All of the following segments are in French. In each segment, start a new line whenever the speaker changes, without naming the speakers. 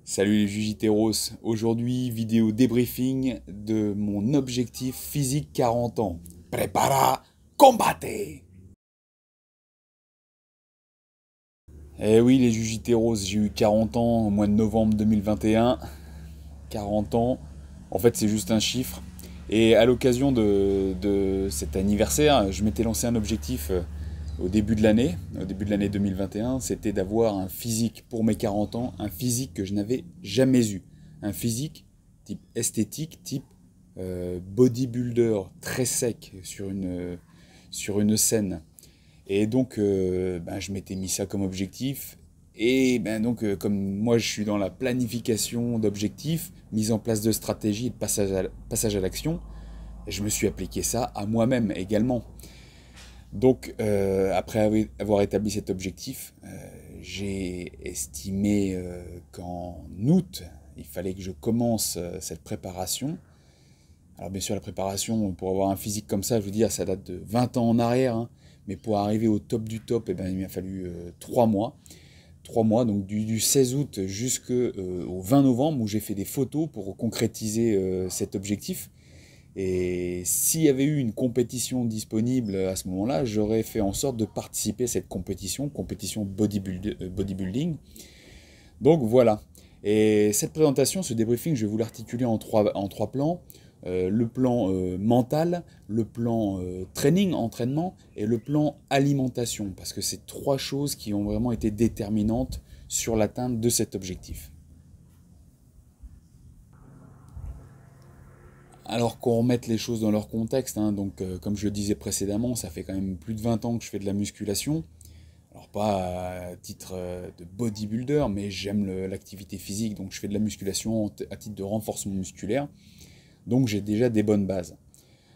Salut les Jujiteros, aujourd'hui vidéo débriefing de mon objectif physique 40 ans. Prepara, combate. Eh oui les Jujiteros, j'ai eu 40 ans au mois de novembre 2021. 40 ans, en fait c'est juste un chiffre. Et à l'occasion de cet anniversaire, je m'étais lancé un objectif au début de l'année 2021, c'était d'avoir un physique pour mes 40 ans, un physique que je n'avais jamais eu. Un physique type esthétique, type bodybuilder, très sec sur une scène. Et donc, je m'étais mis ça comme objectif. Et comme moi je suis dans la planification d'objectifs, mise en place de stratégies et de passage à l'action, je me suis appliqué ça à moi-même également. Donc, après avoir établi cet objectif, j'ai estimé qu'en août, il fallait que je commence cette préparation. Alors bien sûr, la préparation, pour avoir un physique comme ça, je veux dire, ça date de 20 ans en arrière, hein. Mais pour arriver au top du top, il m'a fallu 3 mois. 3 mois, donc du 16 août jusqu'au 20 novembre, où j'ai fait des photos pour concrétiser cet objectif. Et s'il y avait eu une compétition disponible à ce moment-là, j'aurais fait en sorte de participer à cette compétition bodybuilding. Donc voilà. Et cette présentation, ce débriefing, je vais vous l'articuler en trois plans. Le plan mental, le plan training, entraînement, et le plan alimentation, parce que c'est trois choses qui ont vraiment été déterminantes sur l'atteinte de cet objectif. Alors qu'on remette les choses dans leur contexte, hein, donc comme je le disais précédemment, ça fait quand même plus de 20 ans que je fais de la musculation. Alors pas à titre de bodybuilder, mais j'aime l'activité physique, donc je fais de la musculation à titre de renforcement musculaire. Donc j'ai déjà des bonnes bases.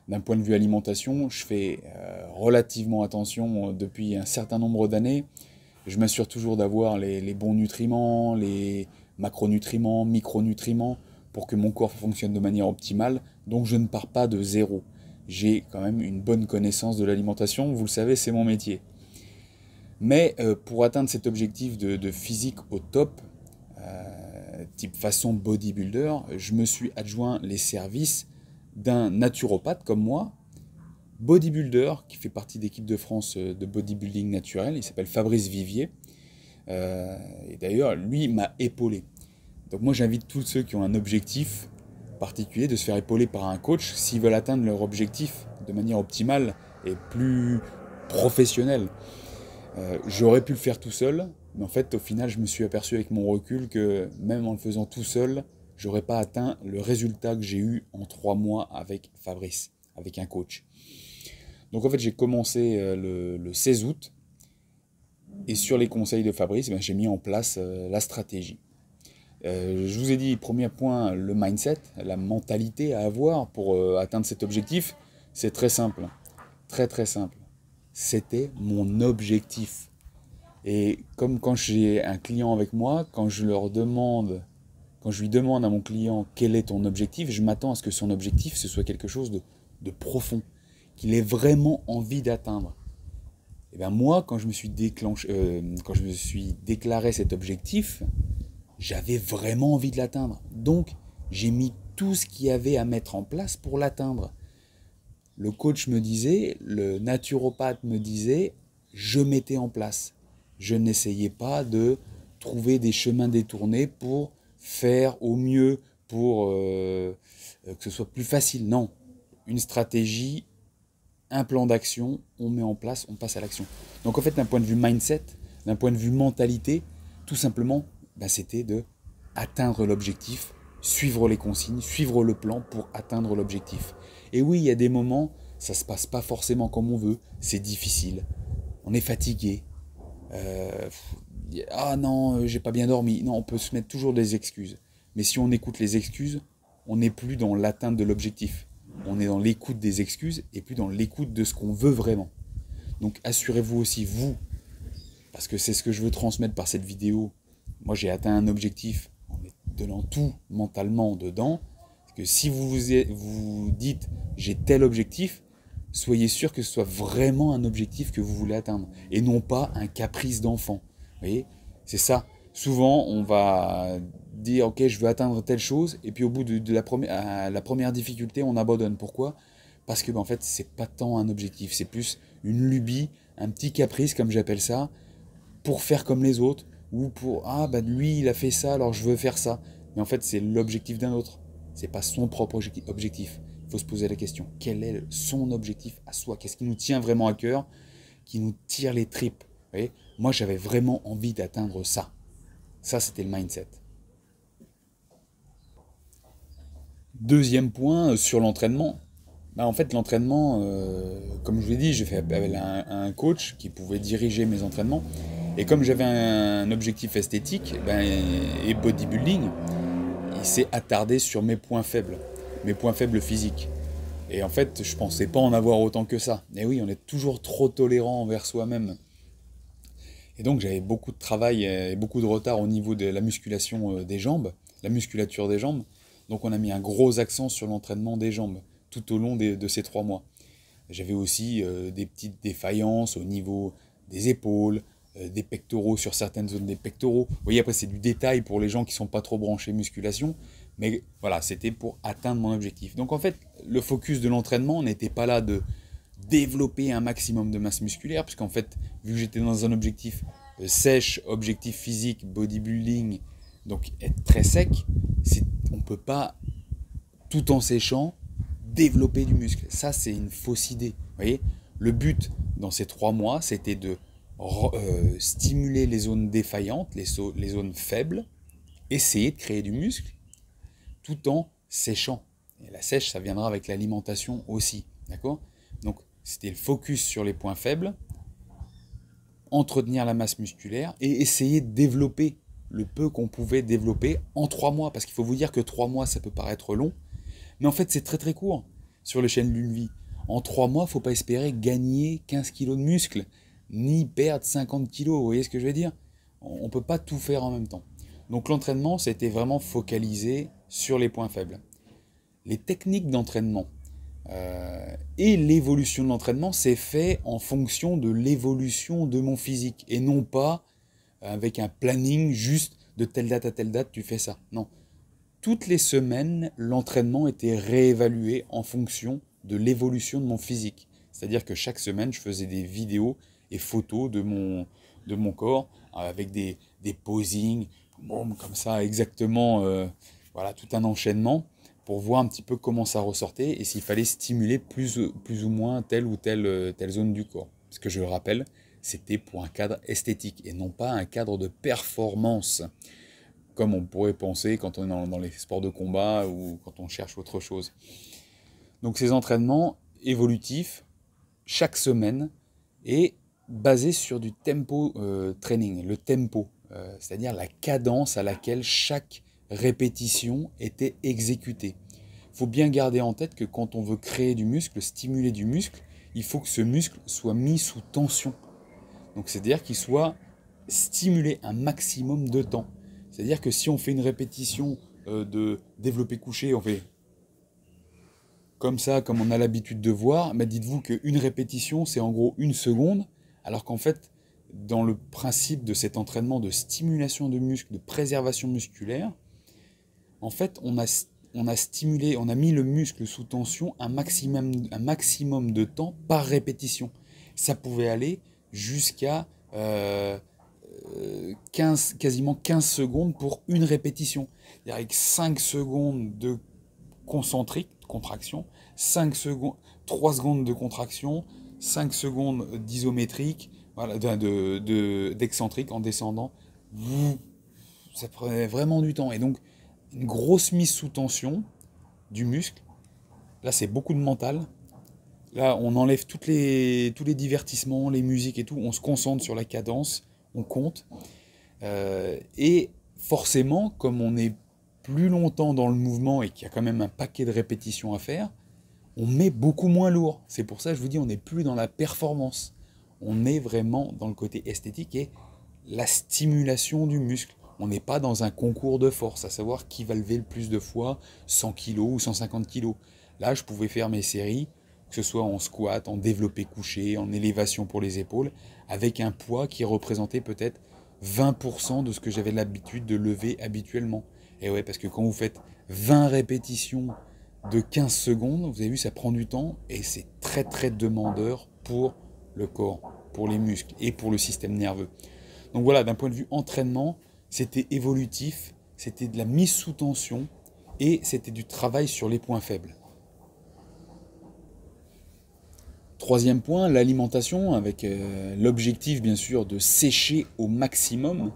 D'un point de vue alimentation, je fais relativement attention depuis un certain nombre d'années. Je m'assure toujours d'avoir les bons nutriments, les macronutriments, micronutriments, pour que mon corps fonctionne de manière optimale. Donc je ne pars pas de zéro. J'ai quand même une bonne connaissance de l'alimentation, vous le savez, c'est mon métier. Mais pour atteindre cet objectif de physique au top, type façon bodybuilder, je me suis adjoint les services d'un naturopathe comme moi, bodybuilder, qui fait partie d'équipe de France de bodybuilding naturel. Il s'appelle Fabrice Vivier. Et d'ailleurs, lui m'a épaulé. Donc moi, j'invite tous ceux qui ont un objectif particulier de se faire épauler par un coach s'ils veulent atteindre leur objectif de manière optimale et plus professionnelle. J'aurais pu le faire tout seul, mais en fait, au final, je me suis aperçu avec mon recul que même en le faisant tout seul, j'aurais pas atteint le résultat que j'ai eu en 3 mois avec Fabrice, avec un coach. Donc en fait, j'ai commencé le 16 août, et sur les conseils de Fabrice, j'ai mis en place la stratégie. Je vous ai dit, premier point, le mindset, la mentalité à avoir pour atteindre cet objectif. C'est très simple, très très simple. C'était mon objectif. Et comme quand j'ai un client avec moi, quand je lui demande à mon client quel est ton objectif, je m'attends à ce que son objectif, ce soit quelque chose de profond, qu'il ait vraiment envie d'atteindre. Et bien moi, quand je me suis déclaré cet objectif, j'avais vraiment envie de l'atteindre. Donc, j'ai mis tout ce qu'il y avait à mettre en place pour l'atteindre. Le coach me disait, le naturopathe me disait, je mettais en place. Je n'essayais pas de trouver des chemins détournés pour faire au mieux, pour que ce soit plus facile. Non, une stratégie, un plan d'action, on met en place, on passe à l'action. Donc en fait, d'un point de vue mindset, d'un point de vue mentalité, tout simplement, c'était de atteindre l'objectif, suivre les consignes, suivre le plan pour atteindre l'objectif. Et oui, il y a des moments, ça se passe pas forcément comme on veut, c'est difficile, on est fatigué. Ah non, j'ai pas bien dormi. Non, on peut se mettre toujours des excuses. Mais si on écoute les excuses, on n'est plus dans l'atteinte de l'objectif. On est dans l'écoute des excuses et plus dans l'écoute de ce qu'on veut vraiment. Donc assurez-vous aussi, vous, parce que c'est ce que je veux transmettre par cette vidéo. Moi, j'ai atteint un objectif en donnant tout mentalement dedans. Que si vous dites j'ai tel objectif, soyez sûr que ce soit vraiment un objectif que vous voulez atteindre et non pas un caprice d'enfant. Vous voyez, c'est ça. Souvent, on va dire ok je veux atteindre telle chose et puis au bout de la première difficulté on abandonne. Pourquoi? Parce que en fait c'est pas tant un objectif, c'est plus une lubie, un petit caprice comme j'appelle ça, pour faire comme les autres, ou pour ah bah lui il a fait ça alors je veux faire ça. Mais en fait c'est l'objectif d'un autre, c'est pas son propre objectif. Il faut se poser la question, quel est son objectif à soi? Qu'est-ce qui nous tient vraiment à cœur, qui nous tire les tripes? Vous voyez, moi j'avais vraiment envie d'atteindre ça. Ça c'était le mindset. Deuxième point sur l'entraînement. Bah, en fait, l'entraînement, comme je vous l'ai dit, j'ai fait appel à un coach qui pouvait diriger mes entraînements. Et comme j'avais un objectif esthétique et bodybuilding, il s'est attardé sur mes points faibles physiques. Et en fait, je pensais pas en avoir autant que ça. Et oui, on est toujours trop tolérant envers soi-même. Et donc j'avais beaucoup de travail et beaucoup de retard au niveau de la musculation des jambes, la musculature des jambes. Donc on a mis un gros accent sur l'entraînement des jambes tout au long de ces 3 mois. J'avais aussi des petites défaillances au niveau des épaules, des pectoraux sur certaines zones des pectoraux. Vous voyez, après c'est du détail pour les gens qui ne sont pas trop branchés musculation. Mais voilà, c'était pour atteindre mon objectif. Donc en fait, le focus de l'entraînement n'était pas là de développer un maximum de masse musculaire, puisqu'en fait, vu que j'étais dans un objectif sèche, objectif physique, bodybuilding, donc être très sec, on ne peut pas, tout en séchant, développer du muscle. Ça, c'est une fausse idée. Vous voyez, le but dans ces 3 mois, c'était de stimuler les zones défaillantes, les zones faibles, essayer de créer du muscle, tout en séchant. Et la sèche, ça viendra avec l'alimentation aussi. D'accord? Donc, c'était le focus sur les points faibles, entretenir la masse musculaire et essayer de développer le peu qu'on pouvait développer en 3 mois. Parce qu'il faut vous dire que 3 mois, ça peut paraître long, mais en fait, c'est très très court sur l'échelle d'une vie. En 3 mois, il ne faut pas espérer gagner 15 kilos de muscle, ni perdre 50 kilos. Vous voyez ce que je veux dire? On ne peut pas tout faire en même temps. Donc l'entraînement, c'était vraiment focalisé sur les points faibles. Les techniques d'entraînement et l'évolution de l'entraînement, c'est fait en fonction de l'évolution de mon physique et non pas avec un planning juste de telle date à telle date, tu fais ça. Non. Toutes les semaines, l'entraînement était réévalué en fonction de l'évolution de mon physique. C'est-à-dire que chaque semaine, je faisais des vidéos et photos de mon corps avec des posings, boum, comme ça, exactement, voilà, tout un enchaînement pour voir un petit peu comment ça ressortait et s'il fallait stimuler plus ou moins telle ou telle zone du corps. Parce que je le rappelle, c'était pour un cadre esthétique et non pas un cadre de performance, comme on pourrait penser quand on est dans les sports de combat ou quand on cherche autre chose. Donc ces entraînements évolutifs, chaque semaine, est basé sur du tempo training, le tempo, c'est-à-dire la cadence à laquelle chaque répétition était exécutée. Il faut bien garder en tête que quand on veut créer du muscle, stimuler du muscle, il faut que ce muscle soit mis sous tension. Donc c'est-à-dire qu'il soit stimulé un maximum de temps. C'est-à-dire que si on fait une répétition de développé couché, on fait comme ça, comme on a l'habitude de voir, bah dites-vous qu'une répétition, c'est en gros 1 seconde, alors qu'en fait, dans le principe de cet entraînement de stimulation de muscle, de préservation musculaire, en fait, on a stimulé, on a mis le muscle sous tension un maximum de temps par répétition. Ça pouvait aller jusqu'à quasiment 15 secondes pour une répétition. Avec 5 secondes de concentrique, contraction, 3 secondes de contraction, 5 secondes d'isométrique, voilà, d'excentrique en descendant. Ça prenait vraiment du temps. Et donc, une grosse mise sous tension du muscle. Là, c'est beaucoup de mental. Là, on enlève tous les divertissements, les musiques et tout. On se concentre sur la cadence, on compte. Et forcément, comme on est plus longtemps dans le mouvement et qu'il y a quand même un paquet de répétitions à faire, on met beaucoup moins lourd. C'est pour ça que je vous dis, on n'est plus dans la performance. On est vraiment dans le côté esthétique et la stimulation du muscle. On n'est pas dans un concours de force, à savoir qui va lever le plus de fois 100 kg ou 150 kg. Là, je pouvais faire mes séries, que ce soit en squat, en développé couché, en élévation pour les épaules, avec un poids qui représentait peut-être 20% de ce que j'avais l'habitude de lever habituellement. Et ouais, parce que quand vous faites 20 répétitions de 15 secondes, vous avez vu, ça prend du temps et c'est très très demandeur pour le corps, pour les muscles et pour le système nerveux. Donc voilà, d'un point de vue entraînement, c'était évolutif, c'était de la mise sous tension et c'était du travail sur les points faibles. Troisième point, l'alimentation, avec l'objectif bien sûr de sécher au maximum.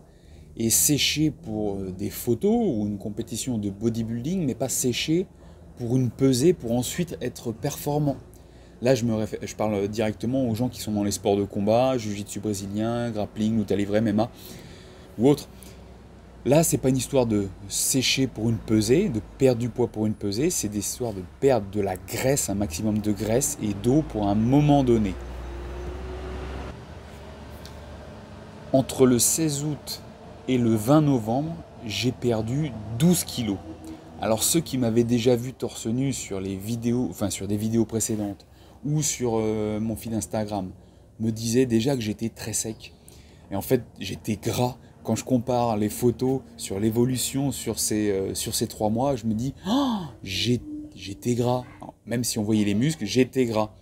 Et sécher pour des photos ou une compétition de bodybuilding, mais pas sécher pour une pesée pour ensuite être performant. Là, je parle directement aux gens qui sont dans les sports de combat, jiu-jitsu brésilien, grappling, lutte à livre MMA ou autre. Là, c'est pas une histoire de sécher pour une pesée, de perdre du poids pour une pesée, c'est des histoires de perdre de la graisse, un maximum de graisse et d'eau pour un moment donné. Entre le 16 août et le 20 novembre, j'ai perdu 12 kilos. Alors ceux qui m'avaient déjà vu torse nu sur les vidéos, enfin sur des vidéos précédentes ou sur mon feed Instagram, me disaient déjà que j'étais très sec. Et en fait, j'étais gras. Quand je compare les photos sur l'évolution sur ces 3 mois, je me dis oh, j'étais gras. Alors, même si on voyait les muscles, j'étais gras.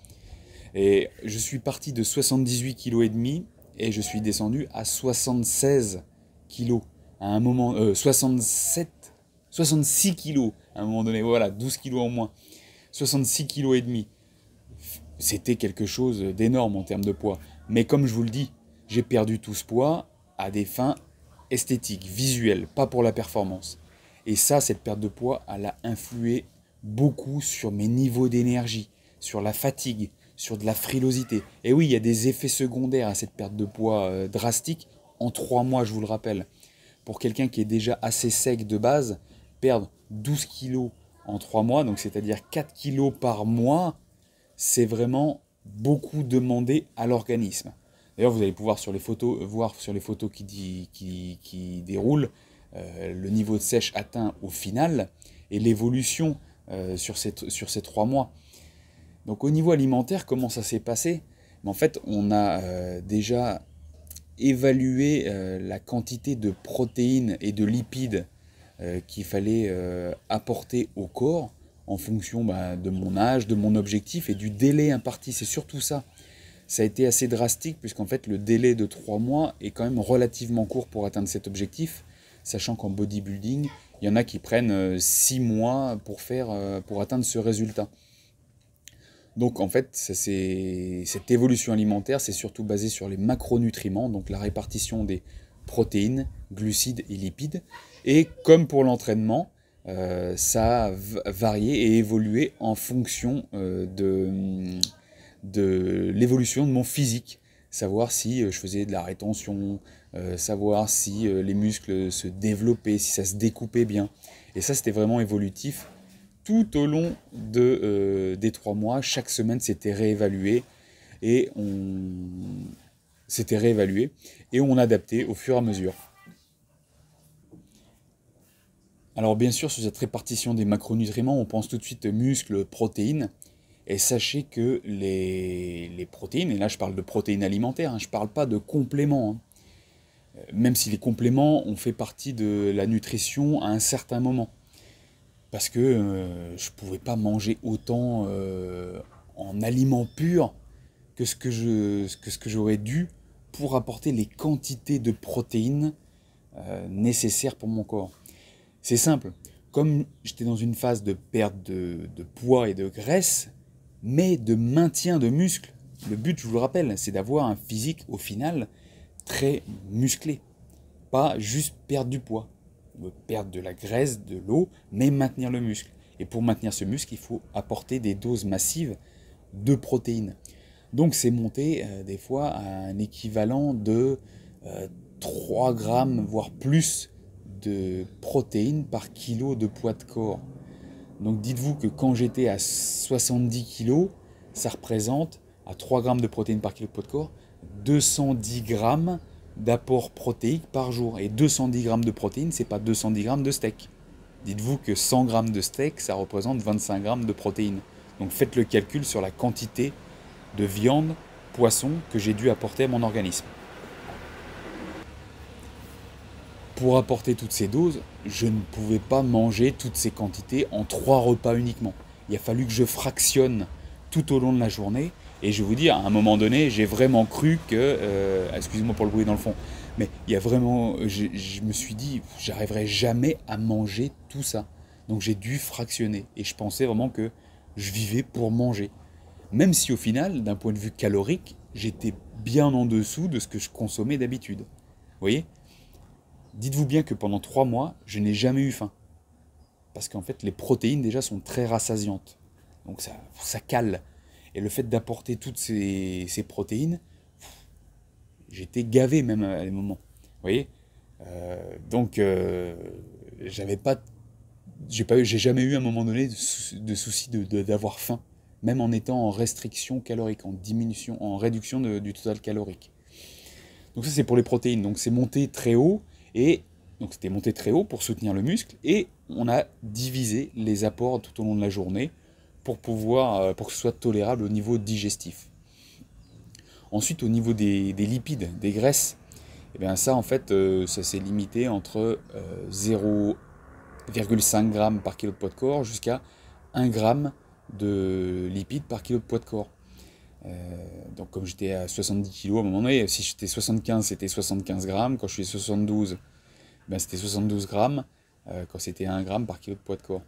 Et je suis parti de 78,5 kg et je suis descendu à 76 kilos à un moment, 66 kilos à un moment donné, voilà, 12 kilos en moins, 66,5 kg. C'était quelque chose d'énorme en termes de poids. Mais comme je vous le dis, j'ai perdu tout ce poids à des fins esthétiques, visuelles, pas pour la performance. Et ça, cette perte de poids, elle a influé beaucoup sur mes niveaux d'énergie, sur la fatigue, sur de la frilosité. Et oui, il y a des effets secondaires à cette perte de poids drastique en 3 mois, je vous le rappelle. Pour quelqu'un qui est déjà assez sec de base, perdre 12 kilos en 3 mois, donc c'est-à-dire 4 kilos par mois, c'est vraiment beaucoup demandé à l'organisme. D'ailleurs, vous allez pouvoir voir sur les photos qui déroulent le niveau de sèche atteint au final et l'évolution sur ces 3 mois. Donc au niveau alimentaire, comment ça s'est passé? En fait, on a déjà évalué la quantité de protéines et de lipides qu'il fallait apporter au corps en fonction de mon âge, de mon objectif et du délai imparti. C'est surtout ça. Ça a été assez drastique puisqu'en fait le délai de 3 mois est quand même relativement court pour atteindre cet objectif, sachant qu'en bodybuilding, il y en a qui prennent 6 mois pour atteindre ce résultat. Donc en fait, cette évolution alimentaire, c'est surtout basé sur les macronutriments, donc la répartition des protéines, glucides et lipides. Et comme pour l'entraînement, ça a varié et évolué en fonction de l'évolution de mon physique. Savoir si je faisais de la rétention, savoir si les muscles se développaient, si ça se découpait bien. Et ça, c'était vraiment évolutif. Tout au long des 3 mois, chaque semaine, c'était réévalué et on adaptait au fur et à mesure. Alors bien sûr, sur cette répartition des macronutriments, on pense tout de suite muscles, protéines. Et sachez que les protéines, et là je parle de protéines alimentaires, je ne parle pas de compléments, même si les compléments ont fait partie de la nutrition à un certain moment. Parce que je ne pouvais pas manger autant en aliments purs que ce que j'aurais dû pour apporter les quantités de protéines nécessaires pour mon corps. C'est simple, comme j'étais dans une phase de perte de poids et de graisse, mais de maintien de muscles. Le but, je vous le rappelle, c'est d'avoir un physique au final très musclé. Pas juste perdre du poids, perdre de la graisse, de l'eau, mais maintenir le muscle. Et pour maintenir ce muscle, il faut apporter des doses massives de protéines. Donc c'est monté des fois à un équivalent de 3 grammes, voire plus de protéines par kilo de poids de corps. Donc dites-vous que quand j'étais à 70 kg, ça représente, à 3 grammes de protéines par kilo de poids de corps, 210 grammes d'apport protéique par jour. Et 210 grammes de protéines, c'est pas 210 grammes de steak. Dites-vous que 100 grammes de steak, ça représente 25 grammes de protéines. Donc faites le calcul sur la quantité de viande, poisson que j'ai dû apporter à mon organisme. pour apporter toutes ces doses, je ne pouvais pas manger toutes ces quantités en 3 repas uniquement. Il a fallu que je fractionne tout au long de la journée. Et je vais vous dire, à un moment donné, j'ai vraiment cru que... excusez-moi pour le bruit dans le fond. Mais il y a vraiment... Je me suis dit, j'arriverai jamais à manger tout ça. Donc j'ai dû fractionner. Et je pensais vraiment que je vivais pour manger. Même si au final, d'un point de vue calorique, j'étais bien en dessous de ce que je consommais d'habitude. Vous voyez ? Dites-vous bien que pendant 3 mois, je n'ai jamais eu faim. Parce qu'en fait, les protéines déjà sont très rassasiantes. Donc ça cale. Et le fait d'apporter toutes ces protéines, j'étais gavé même à des moments. Vous voyez ? Donc, j'ai jamais eu à un moment donné de souci d'avoir faim. Même en étant en restriction calorique, en diminution, en réduction du total calorique. Donc ça c'est pour les protéines. Donc c'est monté très haut. Et donc c'était monté très haut pour soutenir le muscle. Et on a divisé les apports tout au long de la journée pour que ce soit tolérable au niveau digestif. Ensuite, au niveau des lipides, des graisses, et bien ça en fait, ça s'est limité entre 0,5 g par kilo de poids de corps jusqu'à 1 g de lipides par kilo de poids de corps. Donc comme j'étais à 70 kg à un moment donné, si j'étais 75, c'était 75 grammes. Quand je suis 72, ben c'était 72 grammes. Quand c'était 1 g par kilo de poids de corps.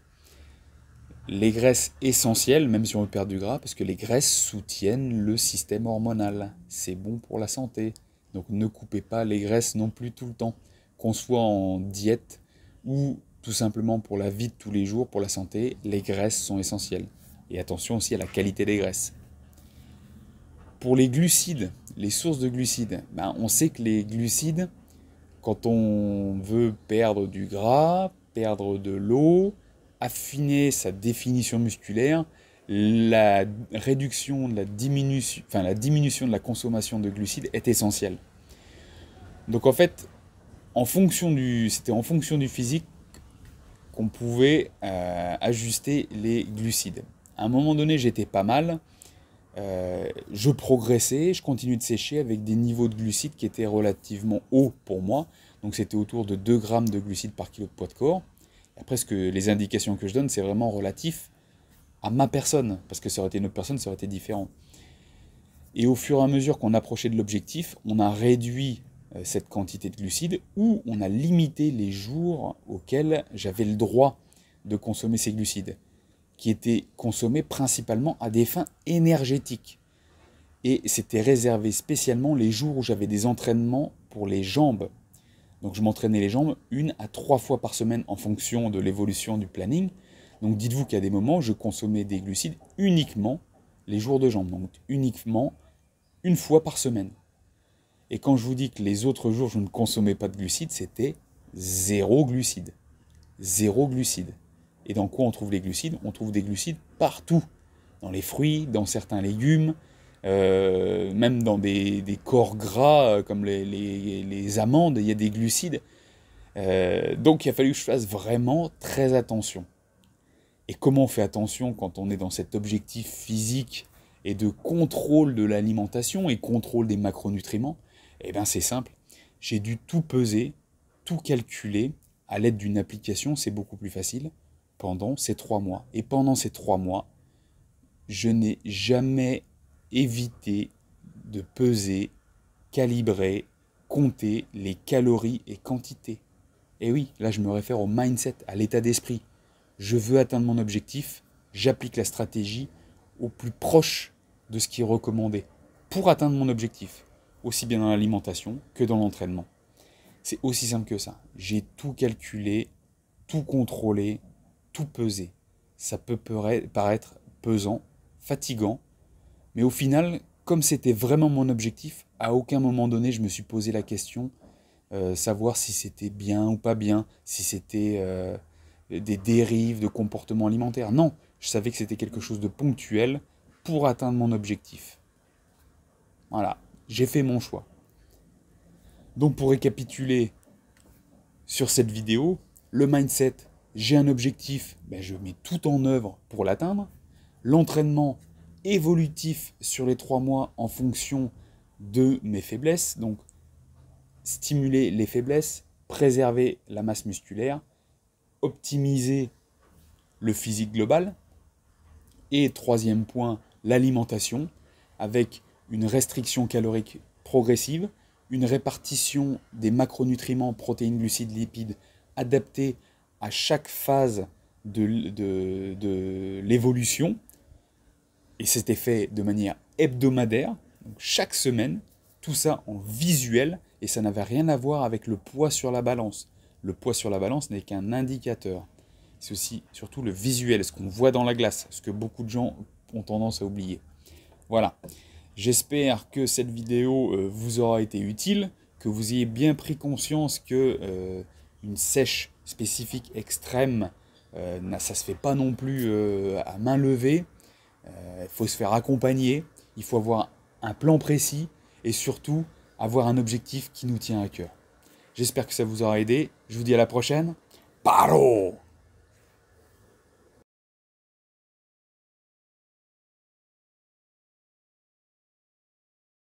Les graisses essentielles, même si on veut perdre du gras, parce que les graisses soutiennent le système hormonal. C'est bon pour la santé. Donc ne coupez pas les graisses non plus tout le temps. Qu'on soit en diète ou tout simplement pour la vie de tous les jours, pour la santé, les graisses sont essentielles. Et attention aussi à la qualité des graisses. Pour les glucides, les sources de glucides, ben on sait que les glucides, quand on veut perdre du gras, perdre de l'eau, affiner sa définition musculaire, la diminution de la consommation de glucides est essentielle. Donc en fait, c'était en fonction du physique qu'on pouvait ajuster les glucides. À un moment donné, j'étais pas mal, je progressais, je continuais de sécher avec des niveaux de glucides qui étaient relativement hauts pour moi. Donc c'était autour de 2 grammes de glucides par kilo de poids de corps. Après, les indications que je donne, c'est vraiment relatif à ma personne, parce que ça aurait été une autre personne, ça aurait été différent. Et au fur et à mesure qu'on approchait de l'objectif, on a réduit cette quantité de glucides, ou on a limité les jours auxquels j'avais le droit de consommer ces glucides, qui étaient consommés principalement à des fins énergétiques. Et c'était réservé spécialement les jours où j'avais des entraînements pour les jambes. Donc je m'entraînais les jambes 1 à 3 fois par semaine en fonction de l'évolution du planning. Donc dites-vous qu'à des moments, je consommais des glucides uniquement les jours de jambes. Donc uniquement 1 fois par semaine. Et quand je vous dis que les autres jours, je ne consommais pas de glucides, c'était 0 glucides. 0 glucides. Et dans quoi on trouve les glucides ? On trouve des glucides partout. Dans les fruits, dans certains légumes, même dans des corps gras comme les amandes, il y a des glucides. Donc il a fallu que je fasse vraiment très attention. Et comment on fait attention quand on est dans cet objectif physique et de contrôle de l'alimentation et contrôle des macronutriments ? Eh bien c'est simple, j'ai dû tout peser, tout calculer à l'aide d'une application, c'est beaucoup plus facile, pendant ces 3 mois. Et pendant ces 3 mois, je n'ai jamais évité de peser, calibrer, compter les calories et quantités. Et oui, là je me réfère au mindset, à l'état d'esprit. Je veux atteindre mon objectif, j'applique la stratégie au plus proche de ce qui est recommandé pour atteindre mon objectif, aussi bien dans l'alimentation que dans l'entraînement. C'est aussi simple que ça. J'ai tout calculé, tout contrôlé, tout pesé. Ça peut paraître pesant, fatigant, mais au final, comme c'était vraiment mon objectif, à aucun moment donné, je me suis posé la question, savoir si c'était bien ou pas bien, si c'était des dérives de comportement alimentaire. Non, je savais que c'était quelque chose de ponctuel pour atteindre mon objectif. Voilà, j'ai fait mon choix. Donc pour récapituler sur cette vidéo, le mindset, j'ai un objectif, je mets tout en œuvre pour l'atteindre. L'entraînement évolutif sur les 3 mois en fonction de mes faiblesses, donc stimuler les faiblesses, préserver la masse musculaire, optimiser le physique global. Et troisième point, l'alimentation, avec une restriction calorique progressive, une répartition des macronutriments, protéines, glucides, lipides, adaptée à chaque phase de l'évolution. Et c'était fait de manière hebdomadaire, donc chaque semaine, tout ça en visuel, et ça n'avait rien à voir avec le poids sur la balance. Le poids sur la balance n'est qu'un indicateur. C'est aussi surtout le visuel, ce qu'on voit dans la glace, ce que beaucoup de gens ont tendance à oublier. Voilà, j'espère que cette vidéo vous aura été utile, que vous ayez bien pris conscience que une sèche spécifique extrême, ça ne se fait pas non plus à main levée. Il faut se faire accompagner, il faut avoir un plan précis et surtout avoir un objectif qui nous tient à cœur. J'espère que ça vous aura aidé. Je vous dis à la prochaine. Paro!